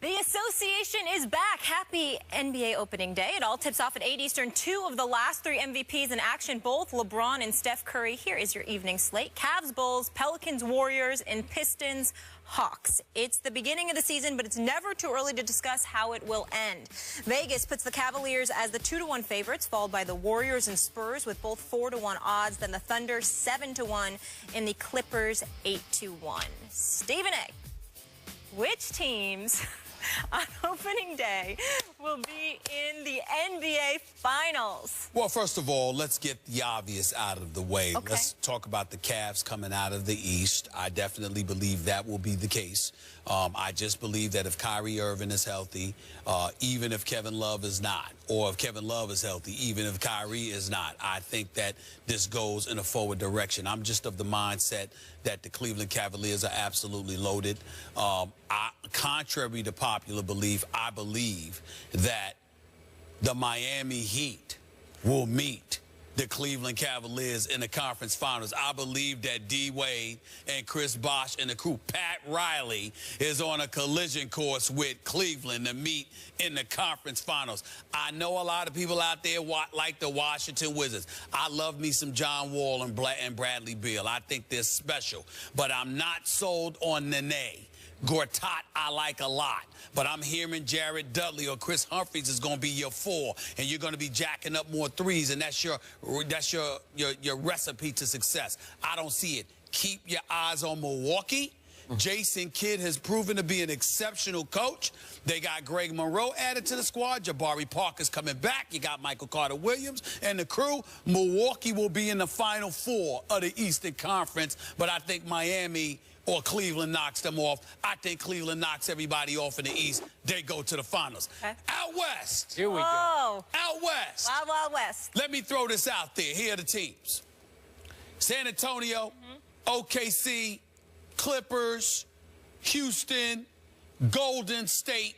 The association is back. Happy NBA opening day. It all tips off at 8 Eastern. Two of the last three MVPs in action, both LeBron and Steph Curry. Here is your evening slate. Cavs, Bulls, Pelicans, Warriors, and Pistons, Hawks. It's the beginning of the season, but it's never too early to discuss how it will end. Vegas puts the Cavaliers as the 2-1 favorites, followed by the Warriors and Spurs with both 4-1 odds. Then the Thunder 7-1 and the Clippers 8-1. Stephen A., which teams on opening day will be in the NBA Finals? Well, first of all, let's get the obvious out of the way. Okay. Let's talk about the Cavs coming out of the East. I definitely believe that will be the case. I just believe that if Kyrie Irving is healthy, even if Kevin Love is not, or if Kevin Love is healthy, even if Kyrie is not, I think that this goes in a forward direction. I'm just of the mindset that the Cleveland Cavaliers are absolutely loaded. Contrary to popular belief, I believe that the Miami Heat will meet the Cleveland Cavaliers in the conference finals. I believe that D-Wade and Chris Bosh and the crew, Pat Riley, is on a collision course with Cleveland to meet in the conference finals. I know a lot of people out there like the Washington Wizards. I love me some John Wall and Bradley Beal. I think they're special, but I'm not sold on Nene. Gortat I like a lot, but I'm hearing Jared Dudley or Chris Humphries is going to be your 4, and you're going to be jacking up more threes, and that's your recipe to success. I don't see it. Keep your eyes on Milwaukee. Jason Kidd has proven to be an exceptional coach. They got Greg Monroe added to the squad. Jabari Parker's coming back. You got Michael Carter-Williams and the crew. Milwaukee will be in the Final Four of the Eastern Conference, but I think Miami or Cleveland knocks them off. I think Cleveland knocks everybody off in the East. They go to the finals. Okay. Out West. Here we go. Out West. Wild, Wild West. Let me throw this out there. Here are the teams. San Antonio, OKC, Clippers, Houston, Golden State.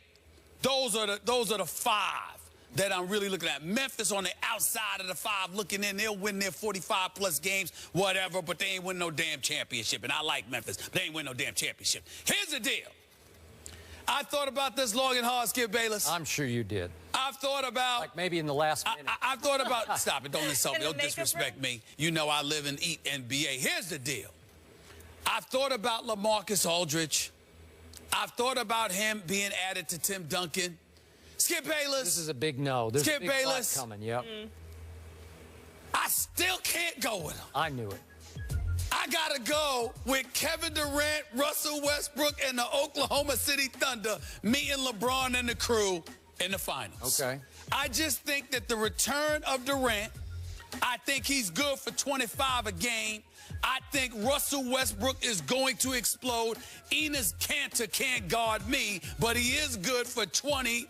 Those are the 5 that I'm really looking at. Memphis on the outside of the 5 looking in. They'll win their 45-plus games, whatever, but they ain't win no damn championship. And I like Memphis, but they ain't win no damn championship. Here's the deal. I thought about this long and hard, Skip Bayless. I'm sure you did. I've thought about... Like maybe in the last minute. I've thought about... Stop it. Don't insult me. Don't disrespect me. You know I live and eat NBA. Here's the deal. I've thought about LaMarcus Aldridge. I've thought about him being added to Tim Duncan. Skip Bayless. This is a big no. There's Skip a big Bayless coming. Yep. I still can't go with him. I knew it. I got to go with Kevin Durant, Russell Westbrook, and the Oklahoma City Thunder meeting LeBron and the crew in the finals. Okay. I just think that the return of Durant, I think he's good for 25 a game. I think Russell Westbrook is going to explode. Enes Kanter can't guard me, but he is good for 20,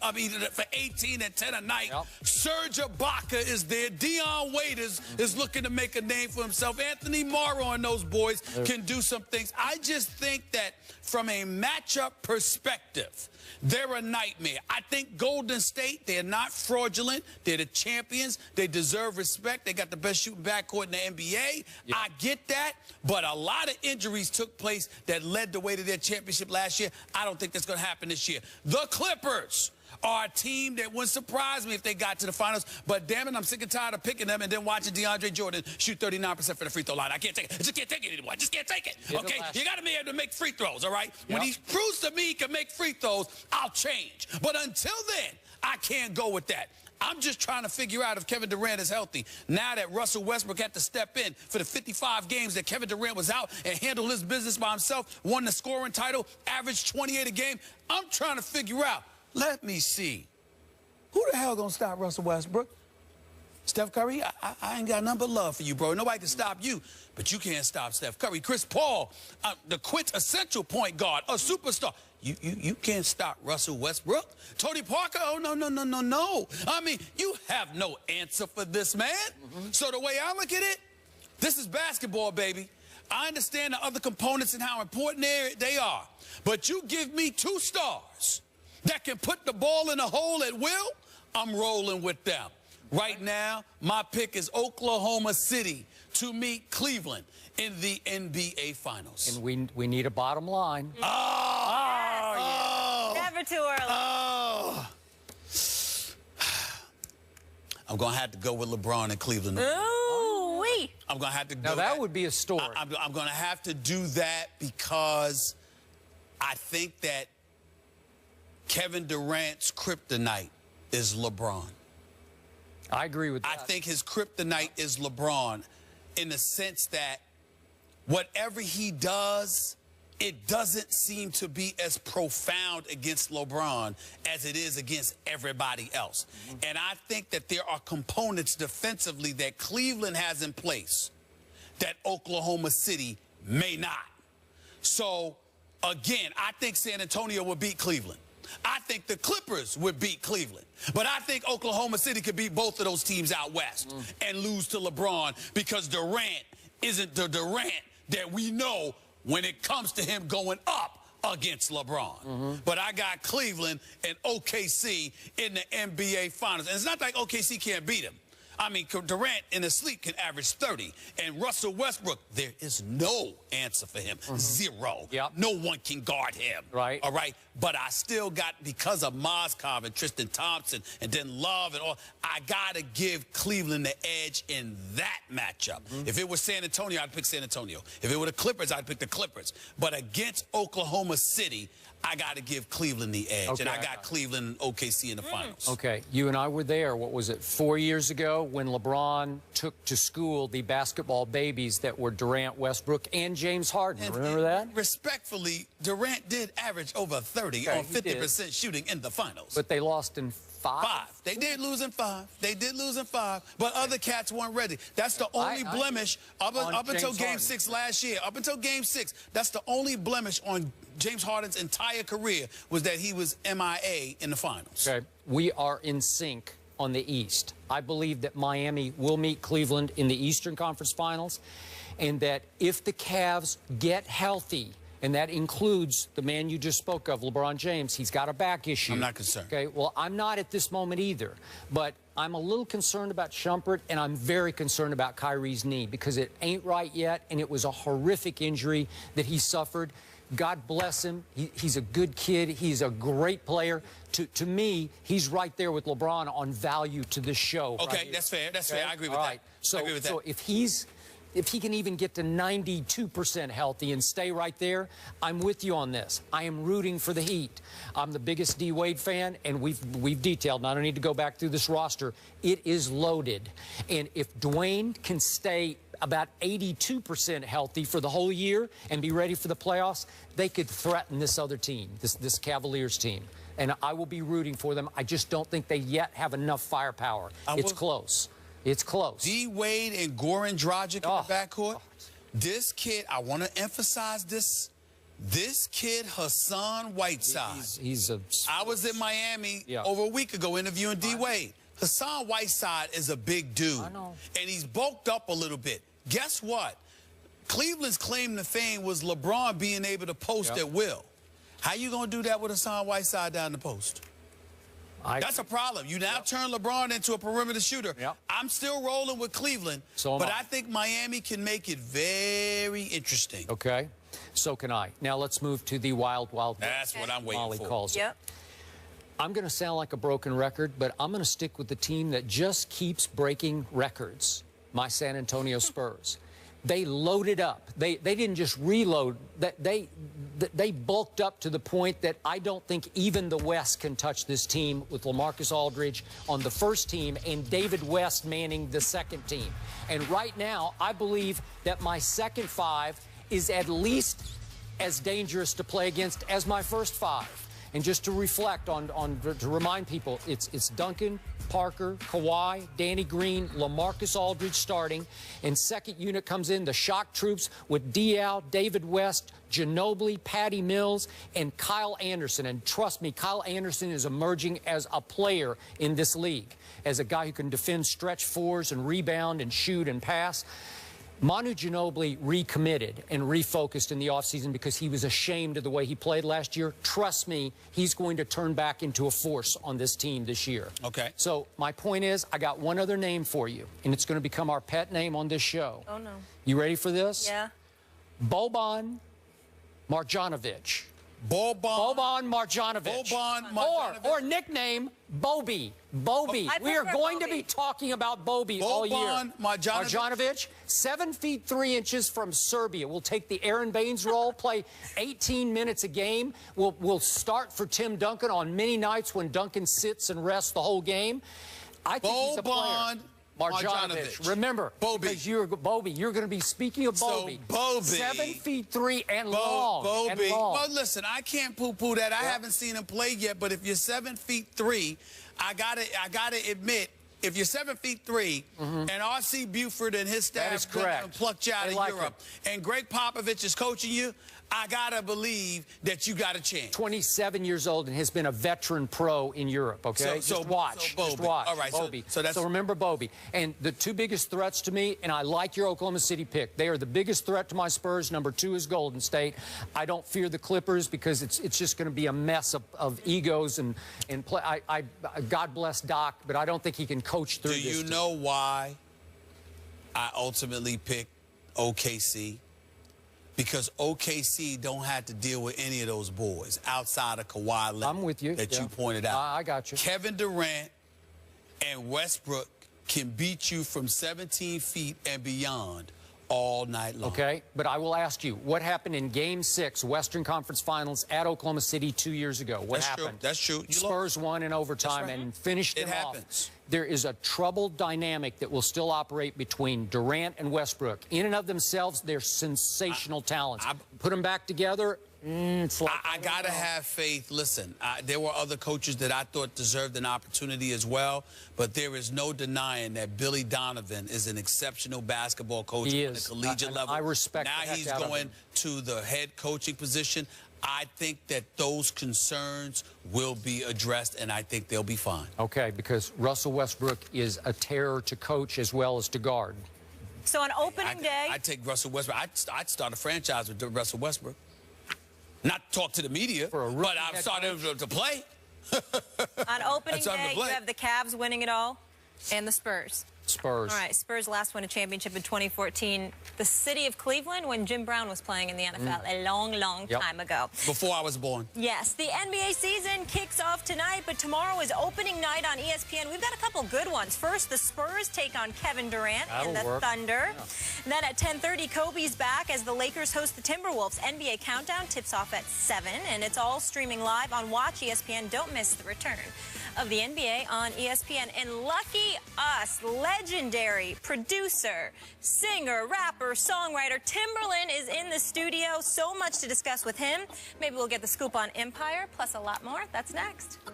for 18 and 10 a night. Yep. Serge Ibaka is there. Dion Waiters is looking to make a name for himself. Anthony Morrow and those boys can do some things. I just think that from a matchup perspective, they're a nightmare. I think Golden State, they're not fraudulent. They're the champions. They deserve respect. They got the best shooting backcourt in the NBA. Yep. I get that, but a lot of injuries took place that led the way to their championship last year. I don't think that's going to happen this year. The Clippers are a team that wouldn't surprise me if they got to the finals, but damn it, I'm sick and tired of picking them and then watching DeAndre Jordan shoot 39% for the free throw line. I can't take it. I just can't take it anymore. I just can't take it. Okay? You got to be able to make free throws, all right? Yep. When he proves to me he can make free throws, I'll change. But until then, I can't go with that. I'm just trying to figure out if Kevin Durant is healthy. Now that Russell Westbrook had to step in for the 55 games that Kevin Durant was out and handled his business by himself, won the scoring title, averaged 28 a game, I'm trying to figure out, let me see, who the hell gonna stop Russell Westbrook? Steph Curry? I ain't got nothing but love for you, bro. Nobody can stop you, but you can't stop Steph Curry. Chris Paul, the quintessential point guard, a superstar. You can't stop Russell Westbrook. Tony Parker, oh, no. I mean, you have no answer for this man. So the way I look at it, this is basketball, baby. I understand the other components and how important they are, but you give me 2 stars that can put the ball in the hole at will, I'm rolling with them. Right now, my pick is Oklahoma City to meet Cleveland in the NBA Finals. And we need a bottom line. Never Never too early. Oh. I'm going to have to go with LeBron in Cleveland. Ooh-wee. I'm going to have to go. Now, that would be a story. I'm going to have to do that because I think that Kevin Durant's kryptonite is LeBron. I agree with that. I think his kryptonite is LeBron in the sense that whatever he does, it doesn't seem to be as profound against LeBron as it is against everybody else. And I think that there are components defensively that Cleveland has in place that Oklahoma City may not. So, again, I think San Antonio will beat Cleveland. I think the Clippers would beat Cleveland. But I think Oklahoma City could beat both of those teams out west and lose to LeBron because Durant isn't the Durant that we know when it comes to him going up against LeBron. But I got Cleveland and OKC in the NBA Finals. And it's not like OKC can't beat him. I mean, Durant in his sleep can average 30. And Russell Westbrook, there is no answer for him. Zero. Yep. No one can guard him. Right. All right. But I still got, because of Mozgov and Tristan Thompson and then Love and all, I got to give Cleveland the edge in that matchup. If it was San Antonio, I'd pick San Antonio. If it were the Clippers, I'd pick the Clippers. But against Oklahoma City, I got to give Cleveland the edge. Okay. And I got Cleveland and OKC in the finals. Okay, you and I were there, what was it, 4 years ago when LeBron took to school the basketball babies that were Durant, Westbrook, and James Harden. Remember that? Respectfully, Durant did average over 30 on 50% shooting in the finals. But they lost in 5? They did lose in 5. They did lose in 5. But other cats weren't ready. That's the only blemish up until Game 6 last year. Up until Game 6, that's the only blemish on James Harden's entire career was that he was MIA in the finals. Okay. We are in sync on the East. I believe that Miami will meet Cleveland in the Eastern Conference Finals, and that if the Cavs get healthy, and that includes the man you just spoke of, LeBron James, he's got a back issue. I'm not concerned. Okay, well, I'm not at this moment either, but I'm a little concerned about Shumpert, and I'm very concerned about Kyrie's knee because it ain't right yet, and it was a horrific injury that he suffered. God bless him. He's a good kid. He's a great player. To me, he's right there with LeBron on value to this show. Okay, right that's fair. That's fair. I agree with All that. right. So, I agree with so that. if he can even get to 92% healthy and stay right there, I'm with you on this. I am rooting for the Heat. I'm the biggest D. Wade fan, and we've detailed, and I don't need to go back through this roster. It is loaded. And if Dwayne can stay about 82% healthy for the whole year and be ready for the playoffs, they could threaten this other team, this Cavaliers team. And I will be rooting for them. I just don't think they yet have enough firepower. It's close. It's close. D. Wade and Goran Dragic in the backcourt. This kid, I want to emphasize this. This kid, Hassan Whiteside. I was in Miami over a week ago interviewing D. Wade. Hassan Whiteside is a big dude. I know. And he's bulked up a little bit. Guess what? Cleveland's claim to fame was LeBron being able to post at will. How you going to do that with Hassan Whiteside down the post? That's a problem. You now turn LeBron into a perimeter shooter. I'm still rolling with Cleveland, but I think Miami can make it very interesting. Okay. So can I. Now let's move to the wild, wild. That's what I'm waiting Molly for. Calls it. I'm going to sound like a broken record, but I'm going to stick with the team that just keeps breaking records, my San Antonio Spurs. They loaded up. They didn't just reload. They bulked up to the point that I don't think even the West can touch this team with LaMarcus Aldridge on the first team and David West manning the second team. And right now, I believe that my second 5 is at least as dangerous to play against as my first 5. And just to reflect to remind people, it's Duncan, Parker, Kawhi, Danny Green, LaMarcus Aldridge starting. And second unit comes in the shock troops with Diaw, David West, Ginobili, Patty Mills, and Kyle Anderson. And trust me, Kyle Anderson is emerging as a player in this league, as a guy who can defend stretch 4s and rebound and shoot and pass. Manu Ginobili recommitted and refocused in the offseason because he was ashamed of the way he played last year. Trust me, he's going to turn back into a force on this team this year. Okay. So my point is, I got one other name for you, and it's going to become our pet name on this show. Oh, no. You ready for this? Yeah. Boban Marjanovic. Boban Marjanovic. Or nickname Bobby. We are going to be talking about Bobby all year. Boban Marjanovic, 7 feet 3 inches from Serbia. Will take the Aaron Baines role, play 18 minutes a game. Will start for Tim Duncan on many nights when Duncan sits and rests the whole game. I think he's a player. Marjanovic. Remember, because you're going to be speaking of Bobby. So, Bobby. 7 feet 3 and long. Bobby. Well, listen, I can't poo-poo that. I haven't seen him play yet, but if you're 7 feet 3, I gotta admit, if you're 7 feet 3, and R.C. Buford and his staff plucked you out of Europe, and Greg Popovich is coaching you, I gotta believe that you got a chance. 27 years old and has been a veteran pro in Europe, okay? Just watch. Just watch. All right, Bobby. So remember Bobby. And the two biggest threats to me, and I like your Oklahoma City pick. They are the biggest threat to my Spurs. Number 2 is Golden State. I don't fear the Clippers because it's just going to be a mess of egos and play. God bless Doc, but I don't think he can coach through this. Do you know why I ultimately picked OKC? Because OKC don't have to deal with any of those boys outside of Kawhi Leonard. I'm with you. That you pointed out. I got you. Kevin Durant and Westbrook can beat you from 17 feet and beyond all night long. Okay, but I will ask you, what happened in Game 6, Western Conference Finals at Oklahoma City 2 years ago? What happened? That's true. Spurs won in overtime and finished them off. There is a troubled dynamic that will still operate between Durant and Westbrook. In and of themselves, they're sensational talents. Put them back together, it's like I got to have faith. Listen, there were other coaches that I thought deserved an opportunity as well, but there is no denying that Billy Donovan is an exceptional basketball coach at the collegiate level. I respect Now the he's going to the head coaching position. I think that those concerns will be addressed, and I think they'll be fine. Okay, because Russell Westbrook is a terror to coach as well as to guard. So on opening day... I'd take Russell Westbrook. I'd start a franchise with Russell Westbrook. Not talk to the media, but I've started to play. On opening day, you have the Cavs winning it all and the Spurs. Spurs. All right, Spurs last won a championship in 2014. The city of Cleveland when Jim Brown was playing in the NFL a long time ago. Before I was born. Yes, the NBA season kicks off tonight, but tomorrow is opening night on ESPN. We've got a couple good ones. First, the Spurs take on Kevin Durant and the Thunder. Yeah. Then at 10:30, Kobe's back as the Lakers host the Timberwolves. NBA Countdown tips off at 7, and it's all streaming live on Watch ESPN. Don't miss the return of the NBA on ESPN. And lucky us, legendary producer, singer, rapper, songwriter Timberland is in the studio. So much to discuss with him. Maybe we'll get the scoop on Empire, plus a lot more. That's next.